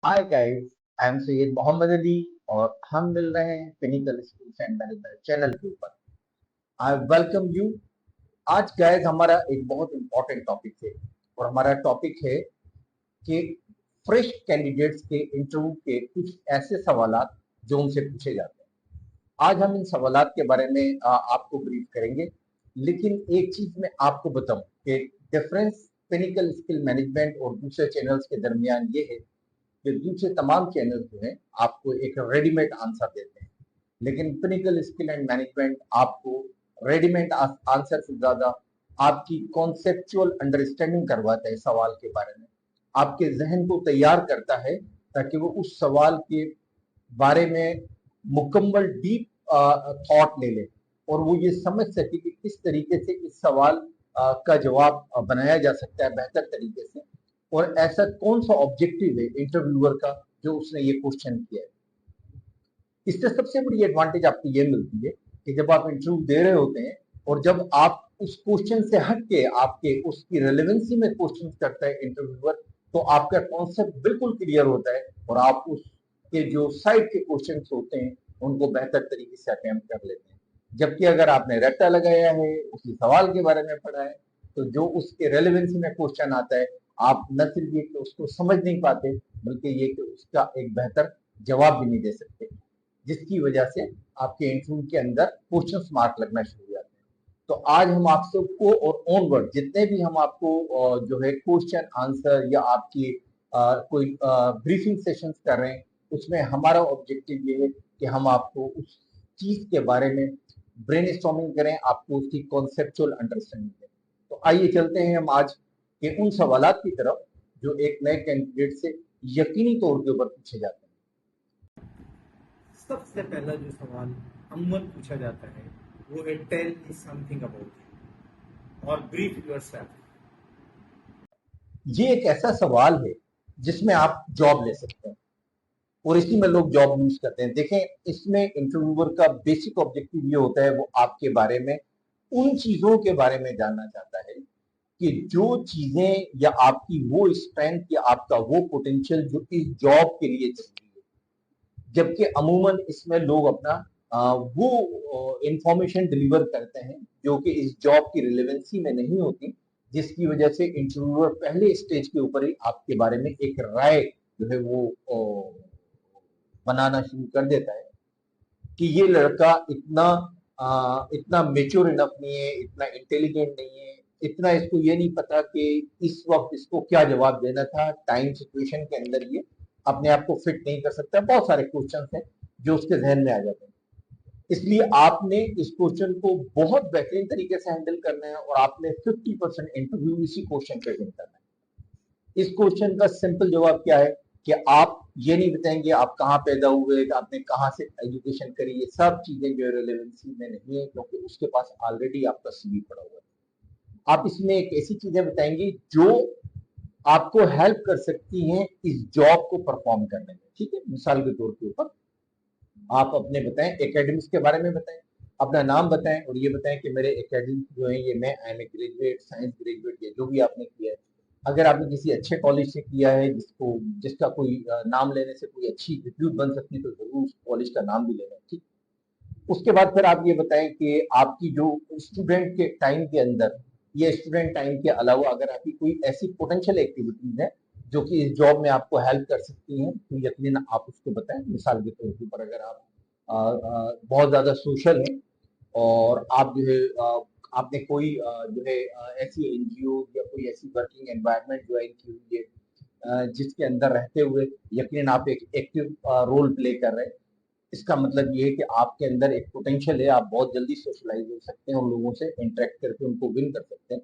Hi guys, I am Syed Mohammad Ali और हम मिल रहे हैं Pinnacle skills and management channel के ऊपर। I welcome you. आज गाइस हमारा एक बहुत इंपॉर्टेंट टॉपिक है और हमारा टॉपिक है कि फ्रेश कैंडिडेट्स के इंटरव्यू के कुछ ऐसे सवालात जो उनसे पूछे जाते हैं। आज हम इन सवालात के बारे में आपको ब्रीफ करेंगे। लेकिन एक चीज मैं आपको बताऊं कि डिफरेंस पिनिकल स्किल मैनेजमेंट और दूसरे चैनल्स के दरमियान ये है कि दूसरे तमाम चैनल जो हैं आपको एक रेडीमेड आंसर देते हैं, लेकिन पिनिकल स्किल एंड मैनेजमेंट आपको रेडीमेड आंसर से ज्यादा आपकी कॉन्सेप्चुअल अंडरस्टैंडिंग करवाता है सवाल के बारे में, आपके जहन को तैयार करता है ताकि वो उस सवाल के बारे में मुकम्मल डीप थॉट ले ले और वो ये समझ सके कि किस तरीके से इस सवाल का जवाब बनाया जा सकता है बेहतर तरीके से, और ऐसा कौन सा ऑब्जेक्टिव है इंटरव्यूअर का जो उसने ये क्वेश्चन किया है। इससे सबसे बड़ी एडवांटेज आपको ये मिलती है कि जब आप इंटरव्यू दे रहे होते हैं और जब आप उस क्वेश्चन से हट के आपके उसकी रेलेवेंसी में क्वेश्चन करता है इंटरव्यूअर, तो आपका कॉन्सेप्ट बिल्कुल क्लियर होता है और आप उसके जो साइड के क्वेश्चन होते हैं उनको बेहतर तरीके से अटेम्प्ट कर लेते हैं। जबकि अगर आपने रट्टा लगाया है, उसी सवाल के बारे में पढ़ा है, तो जो उसके रेलेवेंसी में क्वेश्चन आता है आप न सिर्फ ये कि उसको समझ नहीं पाते बल्कि ये कि उसका एक बेहतर जवाब भी नहीं दे सकते, जिसकी वजह से आपके इंटरव्यू के अंदर क्वेश्चन मार्क लगना शुरू हो जाते हैं। तो आज हम आप सबको और ऑनवर्ड जितने भी हम आपको जो है क्वेश्चन आंसर या आपकी कोई ब्रीफिंग सेशंस कर रहे हैं, उसमें हमारा ऑब्जेक्टिव ये है कि हम आपको उस चीज के बारे में ब्रेनस्टॉर्मिंग करें, आपको उसकी कॉन्सेप्चुअल अंडरस्टैंडिंग दें। तो आइए चलते हैं हम आज के उन सवालात की तरफ जो एक नए कैंडिडेट से यकीनी तौर के ऊपर पूछे जाते हैं। सबसे पहला जो सवाल अमूमन पूछा जाता है वो है tell me something about you और ब्रीफ योरसेल्फ। ये एक ऐसा सवाल है जिसमें आप जॉब ले सकते हैं और इसी में लोग जॉब यूज करते हैं। देखें, इसमें इंटरव्यूअर का बेसिक ऑब्जेक्टिव ये होता है, वो आपके बारे में उन चीजों के बारे में जानना चाहता है कि जो चीजें या आपकी वो स्ट्रेंथ या आपका वो पोटेंशियल जो इस जॉब के लिए जरूरी है। जबकि अमूमन इसमें लोग अपना वो इंफॉर्मेशन डिलीवर करते हैं जो कि इस जॉब की रिलेवेंसी में नहीं होती, जिसकी वजह से इंटरव्यूअर पहले स्टेज के ऊपर ही आपके बारे में एक राय जो है वो बनाना शुरू कर देता है कि ये लड़का इतना मेच्योर इनफ नहीं है, इतना इंटेलिजेंट नहीं है, इतना इसको ये नहीं पता कि इस वक्त इसको क्या जवाब देना था, टाइम सिचुएशन के अंदर ये अपने आप को फिट नहीं कर सकता। बहुत सारे क्वेश्चन हैं जो उसके जहन में आ जाते हैं। इसलिए आपने इस क्वेश्चन को बहुत बेहतरीन तरीके से हैंडल करना है और आपने 50% इंटरव्यू इसी क्वेश्चन पे करना है। इस क्वेश्चन का सिंपल जवाब क्या है कि आप ये नहीं बताएंगे आप कहाँ पैदा हुए, आपने कहाँ से एजुकेशन करी, ये सब चीजें जो रेलेवेंसी में नहीं है क्योंकि उसके पास ऑलरेडी आपका सीवी पड़ा हुआ है। आप इसमें एक ऐसी चीजें बताएंगे जो आपको हेल्प कर सकती हैं इस जॉब को परफॉर्म करने में। ठीक है, मिसाल के तौर के ऊपर आप अपने बताएं, एकेडमिक्स के बारे में बताएं, अपना नाम बताएं और ये बताएं कि मेरे एकेडमिक्स जो है ये मैं I am a graduate, science graduate, ये जो भी आपने किया है। अगर आपने किसी अच्छे कॉलेज से किया है जिसका कोई नाम लेने से कोई अच्छी रिप्यूट बन सकती है, तो जरूर उस कॉलेज का नाम भी लेना। ठीक, उसके बाद फिर आप ये बताएं कि आपकी जो स्टूडेंट के टाइम के अंदर या स्टूडेंट टाइम के अलावा अगर आपकी कोई ऐसी पोटेंशियल एक्टिविटीज है जो कि इस जॉब में आपको हेल्प कर सकती हैं, तो यकीनन आप उसको बताएं। मिसाल के तौर पर अगर आप बहुत ज्यादा सोशल हैं और आप जो है आपने कोई जो है ऐसी एनजीओ या कोई ऐसी वर्किंग एनवायरनमेंट ज्वाइन की हुई है जिसके अंदर रहते हुए यकीनन आप एक एक्टिव रोल प्ले कर रहे हैं, इसका मतलब ये है कि आपके अंदर एक पोटेंशियल है, आप बहुत जल्दी सोशलाइज हो सकते हैं, उन लोगों से इंटरेक्ट करके उनको विन कर सकते हैं।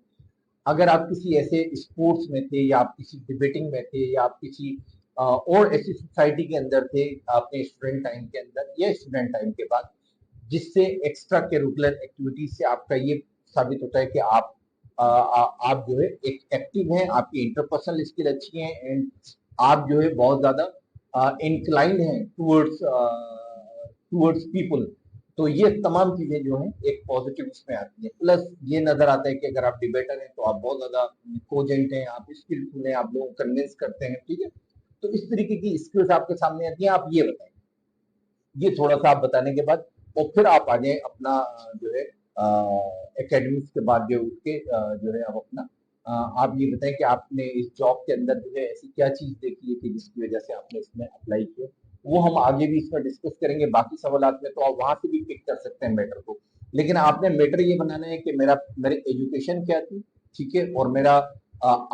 अगर आप किसी ऐसे स्पोर्ट्स में थे या आप किसी डिबेटिंग में थे या आप किसी और ऐसी सोसाइटी के अंदर थे अपने स्टूडेंट टाइम के अंदर या स्टूडेंट टाइम के बाद, जिससे एक्स्ट्रा करिकुलर एक्टिविटीज से आपका ये साबित होता है कि आप जो है एक एक्टिव हैं, आपकी इंटरपर्सनल स्किल अच्छी है एंड आप जो है बहुत ज्यादा इंक्लाइंड हैं टूवर्ड्स पीपल। तो ये तमाम चीजें जो हैं एक पॉजिटिव उसमें आती है। प्लस ये नजर आता है कि अगर आप डिबेटर हैं तो आप बहुत ज्यादा कोजेंट हैं, आप स्किलफुल हैं, आप लोगों को कन्विंस करते हैं। ठीक है, तो इस तरीके की स्किल्स आपके सामने आती हैं, आप ये बताएं। ये थोड़ा सा आप बताने के बाद और फिर आप आ जाए अपना जो है एकेडमिक्स के बाद जो उठ के जो है आप अपना आप ये बताएं कि आपने इस जॉब के अंदर जो है ऐसी क्या चीज देखी है कि जिसकी वजह से आपने इसमें अप्लाई किया। वो हम आगे भी इसमें डिस्कस करेंगे, बाकी सवालात में तो आप वहां से भी पिक कर सकते हैं मैटर को। लेकिन आपने मैटर ये बनाना है कि मेरी एजुकेशन क्या थी, ठीक है, और मेरा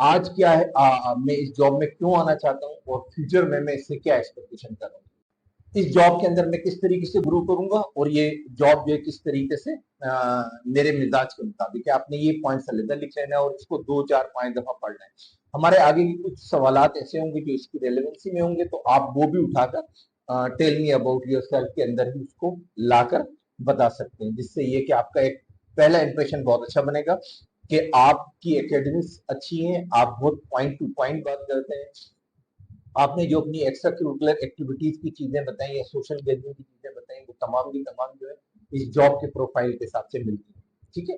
आज क्या है, मैं इस जॉब में क्यों आना चाहता हूँ और फ्यूचर में मैं इससे क्या एक्सपेक्टेशन कर रहा हूँ, इस जॉब के अंदर मैं किस तरीके से ग्रो करूंगा और ये जॉब जो है किस तरीके से मेरे मिजाज के मुताबिक है। आपने ये पॉइंट्स अलग लिख लेना है और इसको 2 4 5 दफा पढ़ना है। हमारे आगे भी कुछ सवालात ऐसे होंगे जो इसकी रेलेवेंसी में होंगे, तो आप वो भी उठाकर tell me about yourself के अंदर ही उसको लाकर बता सकते हैं, जिससे ये कि आपका एक पहला इंप्रेशन बहुत अच्छा बनेगा कि आपकी एकेडमिक्स अच्छी है, आप बहुत पॉइंट टू पॉइंट बात करते हैं, आपने जो अपनी एक्स्ट्रा करिकुलर एक्टिविटीज की चीजें बताई या सोशल गैदरिंग की चीजें बताई, वो तमाम की तमाम जो है इस जॉब के प्रोफाइल के हिसाब से मिलती है, ठीक है।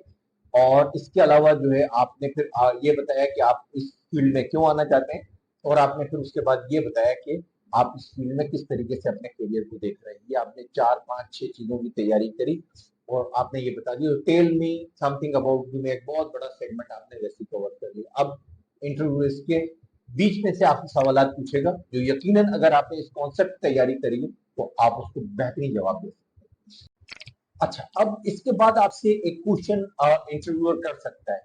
और इसके अलावा जो है आपने फिर ये बताया कि आप इस फील्ड में क्यों आना चाहते हैं, और आपने फिर उसके बाद ये बताया कि आप इस फील्ड में किस तरीके से अपने करियर को देख रहे हैं। ये आपने 4 5 6 चीजों की तैयारी करी और आपने ये बता दिया। Tell me something about you में एक बहुत बड़ा सेगमेंट आपने वैसे कवर कर लिया। अब इंटरव्यू के बीच में से आपसे सवाल पूछेगा जो यकीनन अगर आपने इस कॉन्सेप्ट तैयारी करी है तो आप उसको बेहतरीन जवाब दे सकते हैं। अच्छा, अब इसके बाद आपसे एक क्वेश्चन इंटरव्यूअर कर सकता है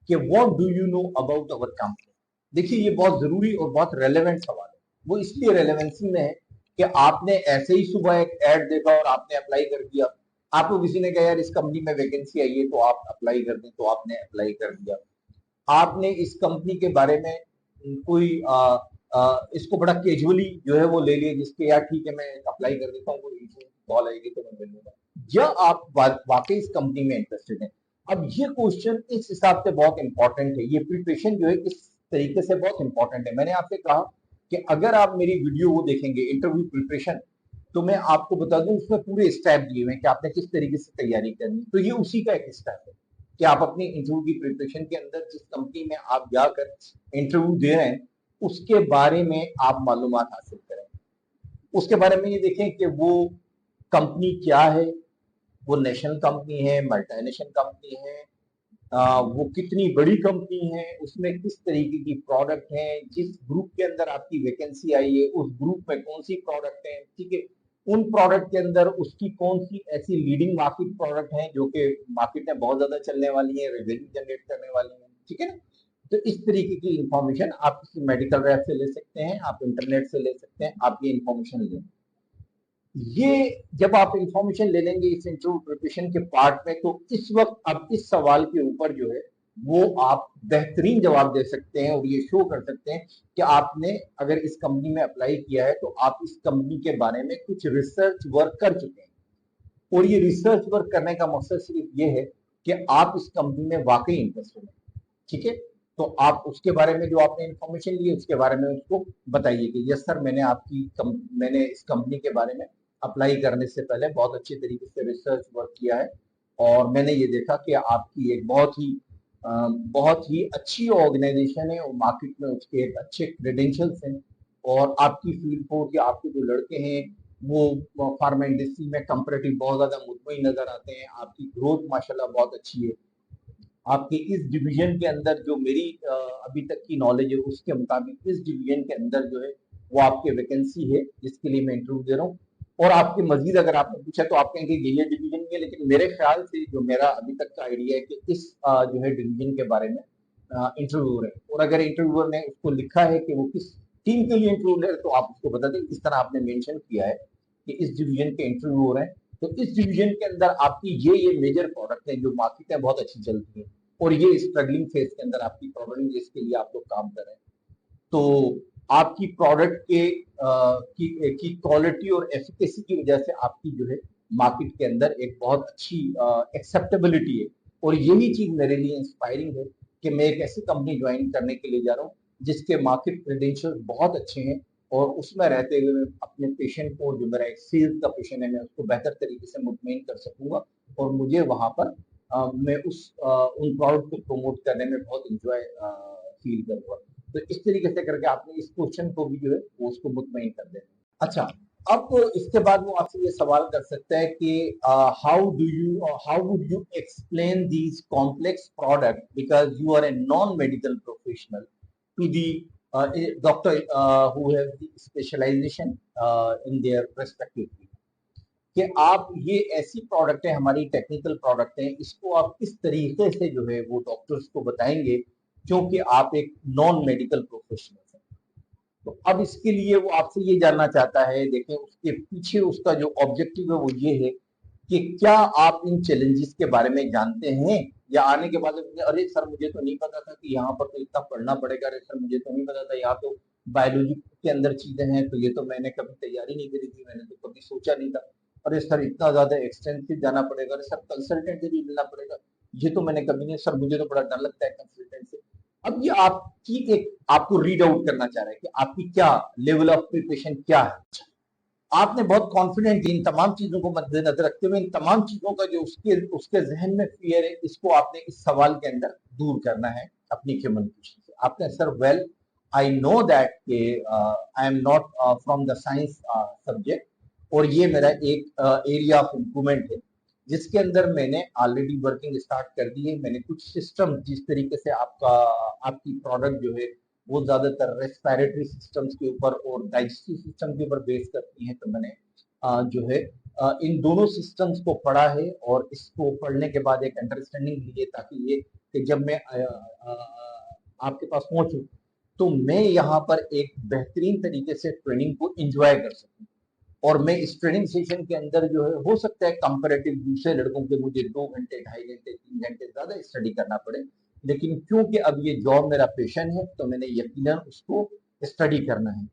कि what do you know about our company. देखिए, ये बहुत जरूरी और बहुत रेलेवेंट सवाल है। वो इसलिए रेलेवेंसी में है कि आपने ऐसे ही सुबह एक एड देखा और आपने अप्लाई कर दिया। आपको किसी ने कहा यार इस कंपनी में वैकेंसी आई है तो आप अप्लाई कर दें, तो आपने अप्लाई कर दिया। आपने इस कंपनी के बारे में कोई इसको बड़ा कैजुअली जो है वो ले लिया, जिसके यार ठीक है मैं अप्लाई कर देता हूँ, कोई कॉल आएगी तो मैं मिल लूंगा, या आप वाकई इस कंपनी में इंटरेस्टेड हैं। अब ये क्वेश्चन इस हिसाब से बहुत इंपॉर्टेंट है, ये प्रिपरेशन जो है इस तरीके से बहुत इंपॉर्टेंट है। मैंने आपसे कहा कि अगर आप मेरी वीडियो वो देखेंगे इंटरव्यू प्रिपरेशन, तो मैं आपको बता दूं उसमें पूरे स्टेप दिए हुए हैं कि आपने किस तरीके से तैयारी करनी, तो ये उसी का एक स्टेप है कि आप अपनी इंटरव्यू की प्रिपरेशन के अंदर जिस कंपनी में आप जाकर इंटरव्यू दे रहे हैं उसके बारे में आप मालूमात हासिल करें। उसके बारे में ये देखें कि वो कंपनी क्या है, वो नेशनल कंपनी है, मल्टीनेशनल कंपनी है, वो कितनी बड़ी कंपनी है, उसमें किस तरीके की प्रोडक्ट है, जिस ग्रुप के अंदर आपकी वैकेंसी आई है उस ग्रुप में कौन सी प्रोडक्ट है, ठीक है, उन प्रोडक्ट के अंदर उसकी कौन सी ऐसी लीडिंग मार्केट प्रोडक्ट है जो कि मार्केट में बहुत ज्यादा चलने वाली है, रेवेन्यू जनरेट करने वाली है, ठीक है ना। तो इस तरीके की इंफॉर्मेशन आप किसी मेडिकल रैप से ले सकते हैं, आप इंटरनेट से ले सकते हैं, आप ये इंफॉर्मेशन लें। ये जब आप इंफॉर्मेशन ले लेंगे इस इंटरव्यू प्रिपरेशन के पार्ट में, तो इस वक्त अब इस सवाल के ऊपर जो है वो आप बेहतरीन जवाब दे सकते हैं और ये शो कर सकते हैं कि आपने अगर इस कंपनी में अप्लाई किया है तो आप इस कंपनी के बारे में कुछ रिसर्च वर्क कर चुके हैं। और ये रिसर्च वर्क करने का मकसद सिर्फ ये है कि आप इस कंपनी में वाकई इंटरेस्टेड हैं, ठीक है। तो आप उसके बारे में जो आपने इंफॉर्मेशन ली है उसके बारे में उसको बताइए कि यस सर, मैंने इस कंपनी के बारे में अप्लाई करने से पहले बहुत अच्छे तरीके से रिसर्च वर्क किया है और मैंने ये देखा कि आपकी एक बहुत ही अच्छी ऑर्गेनाइजेशन है और मार्केट में उसके एक अच्छे क्रेडेंशियल्स हैं, और आपकी फील्ड फोर्स या आपके जो लड़के हैं वो फार्मा इंडस्ट्री में कंपैरेटिव बहुत ज्यादा मुतमईन नजर आते हैं। आपकी ग्रोथ माशाल्लाह बहुत अच्छी है। आपके इस डिवीजन के अंदर जो मेरी अभी तक की नॉलेज है उसके मुताबिक इस डिवीजन के अंदर जो है वो आपके वैकेंसी है जिसके लिए मैं इंटरव्यू दे रहा हूँ। और आपके मजीद अगर आपने पूछा तो आप कहेंगे ये डिवीजन नहीं है, लेकिन मेरे ख्याल से जो मेरा अभी तक का आइडिया है कि इस जो है डिवीजन के बारे में इंटरव्यूअर है, और अगर इंटरव्यूअर ने उसको लिखा है कि वो किस टीम के लिए इंटरव्यू है तो आप उसको बता दें। इस तरह आपने मेंशन किया है कि इस डिवीजन के इंटरव्यूअर हैं, तो इस डिवीजन के अंदर आपकी ये मेजर प्रोडक्ट है जो मार्केट में बहुत अच्छी चलती है और ये स्ट्रगलिंग फेज के अंदर आपकी प्रोडक्ट जिसके लिए आप लोग काम कर रहे हैं। तो आपकी प्रोडक्ट की क्वालिटी और एफिकेसी की वजह से आपकी जो है मार्केट के अंदर एक बहुत अच्छी एक्सेप्टेबिलिटी है। और यही चीज मेरे लिए इंस्पायरिंग है कि मैं एक ऐसी कंपनी ज्वाइन करने के लिए जा रहा हूँ जिसके मार्केट क्रेडेंशियल बहुत अच्छे हैं, और उसमें रहते हुए मैं अपने पेशेंट को, जो मेरा एक सेल्स का पेशेंट है, मैं उसको बेहतर तरीके से मुतमईन कर सकूंगा और मुझे वहां पर मैं उन प्रोडक्ट को प्रमोट करने में बहुत इंजॉय फील करूंगा। तो इस तरीके से करके आपने इस क्वेश्चन को भी जो है वो उसको मुतमईन कर देना। अच्छा, अब इसके बाद वो आपसे ये सवाल कर सकता है कि how would you explain these complex product because you are a non medical professional to the doctor who have the specialization in their respective, कि आप ये ऐसी प्रोडक्ट है, हमारी टेक्निकल प्रोडक्ट है, इसको आप किस तरीके से जो है वो डॉक्टर्स को बताएंगे, क्योंकि आप एक नॉन मेडिकल प्रोफेशनल हैं। तो अब इसके लिए वो आपसे ये जानना चाहता है, देखें उसके पीछे उसका जो ऑब्जेक्टिव है वो ये है कि क्या आप इन चैलेंजेस के बारे में जानते हैं, या आने के बाद अरे सर मुझे तो नहीं पता था कि यहाँ पर तो इतना पढ़ना पड़ेगा, अरे सर मुझे तो नहीं पता था यहाँ तो बायोलॉजी के अंदर चीजें हैं, तो ये तो मैंने कभी तैयारी नहीं करी थी, मैंने तो कभी सोचा नहीं था, अरे सर इतना ज्यादा एक्सटेंसिव जाना पड़ेगा, अरे सर कंसल्टेंट से भी मिलना पड़ेगा, ये तो मैंने कभी नहीं, सर मुझे तो बड़ा डर लगता है कंसल्टेंट से। अब ये आपकी एक आपको रीड आउट करना चाह रहा है कि आपकी क्या लेवल ऑफ प्रिपरेशन क्या है। आपने बहुत कॉन्फिडेंट इन तमाम चीजों को मद्देनजर रखते हुए इन तमाम चीजों का जो उसके उसके जहन में फियर है, इसको आपने इस सवाल के अंदर दूर करना है अपनी कम्युनिकेशन से। आपने sir well I know that I am not from the science subject, और ये मेरा एक एरिया ऑफ इम्प्रूवमेंट है जिसके अंदर मैंने ऑलरेडी वर्किंग स्टार्ट कर दी है। मैंने कुछ सिस्टम जिस तरीके से आपकी प्रोडक्ट जो है वो ज्यादातर रेस्पिरेटरी सिस्टम्स के ऊपर और डाइजेस्टिव सिस्टम के ऊपर बेस करती हैं, तो मैंने जो है इन दोनों सिस्टम्स को पढ़ा है और इसको पढ़ने के बाद एक अंडरस्टैंडिंग ली है, ताकि ये कि जब मैं आपके पास पहुंचूं तो मैं यहाँ पर एक बेहतरीन तरीके से ट्रेनिंग को एंजॉय कर सकूं। और मैं इस ट्रेनिंग सेशन के अंदर जो है हो सकता है कंपैरेटिव दूसरे लड़कों के मुझे 2 घंटे 2.5 घंटे 3 घंटे ज्यादा स्टडी करना पड़े, लेकिन क्योंकि अब ये जॉब मेरा पैशन है तो मैंने यकीनन उसको स्टडी करना है।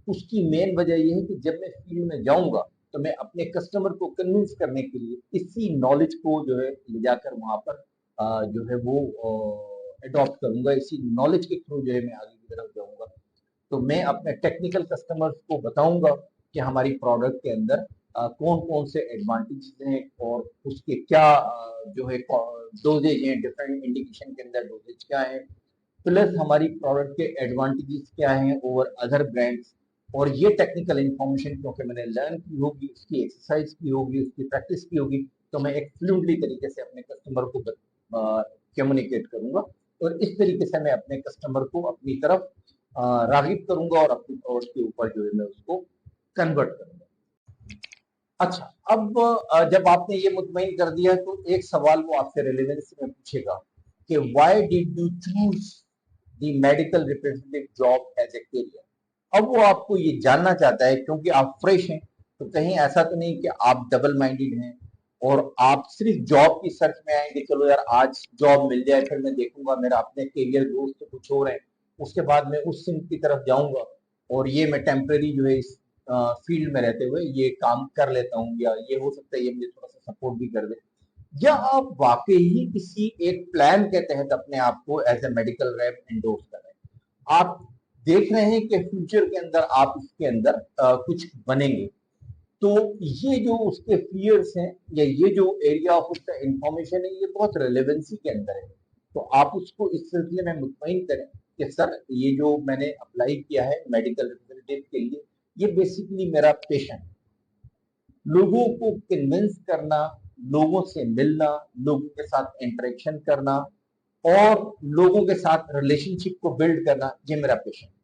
उसकी मेन वजह यह है कि जब मैं फील्ड में जाऊंगा तो मैं अपने कस्टमर को कन्विंस करने के लिए इसी नॉलेज को जो है ले जाकर वहां पर जो है वो अडॉप्ट करूंगा, इसी नॉलेज के थ्रू जो है मैं आगे की तरफ जाऊंगा। तो मैं अपने टेक्निकल कस्टमर्स को बताऊंगा कि हमारी प्रोडक्ट के अंदर कौन कौन से एडवांटेजेस हैं और उसके क्या जो है डोजेज हैं, डिफरेंट इंडिकेशन के अंदर डोजेज क्या है, प्लस हमारी प्रोडक्ट के एडवांटेजेस क्या हैं ओवर अदर ब्रांड्स। और ये टेक्निकल इंफॉर्मेशन क्योंकि मैंने लर्न की होगी, उसकी एक्सरसाइज की होगी, उसकी प्रैक्टिस की होगी, तो मैं एक फ्लुएंटली तरीके से अपने कस्टमर को कम्युनिकेट करूंगा और इस तरीके से मैं अपने कस्टमर को अपनी तरफ रागिब करूंगा और अपनी प्रोडक्ट के ऊपर जो है मैं उसको कन्वर्ट करूंगा। अच्छा, अब जब आपने ये मुतमईन कर दिया तो एक सवाल वो आपसे रेलेवेंस में पूछेगा कि why did you choose the medical representative job as a career. अब वो आपको ये जानना चाहता है क्योंकि आप फ्रेश हैं, तो कहीं ऐसा तो नहीं कि आप डबल माइंडेड हैं और आप सिर्फ जॉब की सर्च में आएंगे, चलो यार आज जॉब मिल जाए फिर मैं देखूंगा, मेरा अपने करियर गोल्स तो कुछ और है, उसके बाद मैं उस सिंह की तरफ जाऊंगा और ये मैं टेम्परेरी जो है इस फील्ड में रहते हुए ये काम कर लेता हूँ, या ये हो सकता है ये मुझे थोड़ा सा सपोर्ट भी कर दे, या आप वाकई ही किसी एक प्लान के तहत अपने आप को as a medical rep endorse कर रहे हैं। आप देख रहे हैं कि फ्यूचर के अंदर आप इसके अंदर कुछ बनेंगे, तो ये जो उसके फियर्स हैं या ये जो एरिया ऑफ उसका इंफॉर्मेशन है ये बहुत रेलेवेंसी के अंदर है। तो आप उसको इस सिलसिले में मुतमईन करें कि सर ये जो मैंने अप्लाई किया है मेडिकल रिप्रेजेंटेटिव के लिए, ये बेसिकली मेरा पैशन है। लोगों को कन्विंस करना, लोगों से मिलना, लोगों के साथ इंटरेक्शन करना और लोगों के साथ रिलेशनशिप को बिल्ड करना, ये मेरा पैशन है।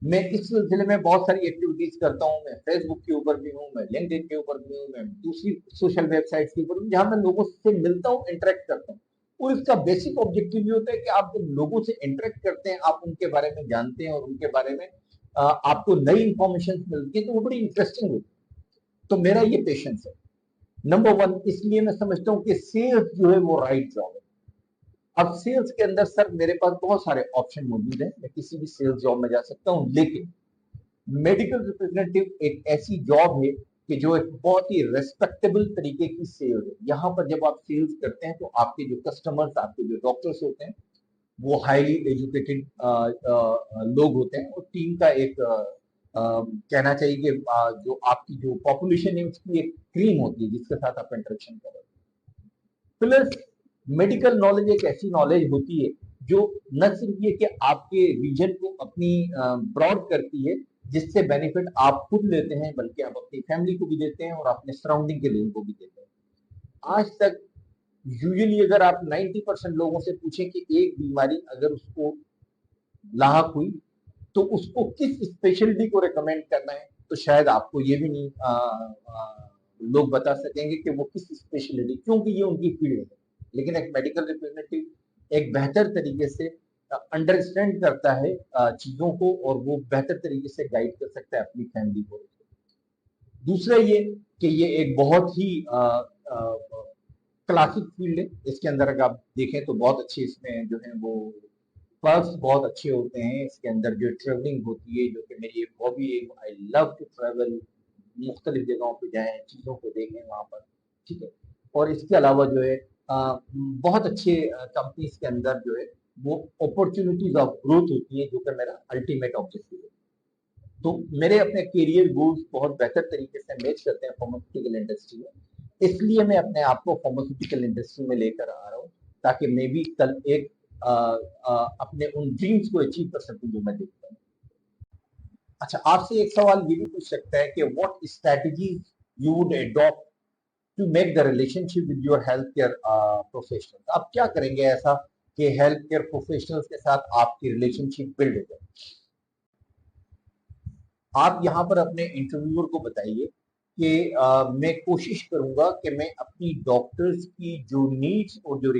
मैं इस सिलसिले में बहुत सारी एक्टिविटीज करता हूँ, मैं फेसबुक के ऊपर भी हूँ, मैं लिंक्डइन के ऊपर भी हूँ, मैं दूसरी सोशल वेबसाइट्स के ऊपर भी, जहां मैं लोगों से मिलता हूँ, इंटरेक्ट करता हूँ। और इसका बेसिक ऑब्जेक्टिव ये होता है कि आप जब लोगों से इंटरेक्ट करते हैं, आप उनके बारे में जानते हैं और उनके बारे में आपको नई इंफॉर्मेशन मिलती है, तो वो बड़ी इंटरेस्टिंग होती है। तो मेरा ये पेशेंस है नंबर वन, इसलिए मैं समझता हूँ कि सेल्स जो है वो राइट जॉब है। अब सेल्स के अंदर सर मेरे पास बहुत सारे ऑप्शन मौजूद हैं, मैं किसी भी सेल्स जॉब में जा सकता हूं, लेकिन मेडिकल रिप्रेजेंटेटिव एक ऐसी जॉब है कि जो एक बहुत ही रेस्पेक्टेबल तरीके की सेल्स है। यहाँ पर जब आप सेल्स करते हैं तो आपके जो कस्टमर्स, आपके जो डॉक्टर्स होते हैं वो हाईली एजुकेटेड लोग होते हैं और टीम का एक कहना चाहिए कि जो आपकी जो पॉपुलेशन है उसकी एक क्रीम होती है जिसके साथ आप इंटरेक्शन कर रहे हैं। प्लस मेडिकल नॉलेज एक ऐसी नॉलेज होती है जो न सिर्फ ये कि आपके विजन को अपनी ब्रॉड करती है, जिससे बेनिफिट आप खुद लेते हैं, बल्कि आप अपनी फैमिली को भी देते हैं और अपने सराउंडिंग के लोगों को भी देते हैं। आज तक यूजुअली अगर आप 90% लोगों से पूछें कि एक बीमारी अगर उसको लाहक हुई तो उसको किस स्पेशलिटी को रिकमेंड करना है, तो शायद आपको ये भी नहीं लोग बता सकेंगे कि वो किस स्पेशलिटी, क्योंकि ये उनकी फील्ड है। लेकिन एक मेडिकल रिप्रेजेंटेटिव एक बेहतर तरीके से अंडरस्टैंड करता है चीजों को, और वो बेहतर तरीके से गाइड कर सकता है अपनी फैमिली को। दूसरा ये कि ये एक बहुत ही क्लासिक फील्ड है। इसके अंदर अगर आप देखें तो बहुत अच्छे इसमें जो है वो पर्क्स बहुत अच्छे होते हैं। इसके अंदर जो ट्रेवलिंग होती है, जो कि मेरी एक हॉबी है, आई लव टू ट्रेवल, मुख्तलिफ जगहों पे जाएं, चीज़ों को देखें वहाँ पर, ठीक है। और इसके अलावा जो है बहुत अच्छे कंपनीज के अंदर जो है वो अपॉर्चुनिटीज ऑफ ग्रोथ होती है, जो कि मेरा अल्टीमेट ऑब्जेक्टिव है। तो मेरे अपने करियर गोल्स बहुत बेहतर तरीके से मैच करते हैं फार्मास्यूटिकल इंडस्ट्री में, इसलिए मैं अपने आप को फार्मास्यूटिकल इंडस्ट्री में लेकर आ रहा हूँ, ताकि मैं भी कल एक अपने उन ड्रीम्स को अचीव कर सकूं जो मैं देखता हूँ। अच्छा, आपसे एक सवाल ये भी पूछ सकता है कि what strategies you would adopt to make the relationship with your health care professionals. आप क्या करेंगे ऐसा कि हेल्थ केयर प्रोफेशनल्स के साथ आपकी रिलेशनशिप बिल्ड हो जाए। आप यहाँ पर अपने इंटरव्यूअर को बताइए कि मैं कोशिश करूंगा कि मैं अपनी डॉक्टर्स की जो नीड्स और जो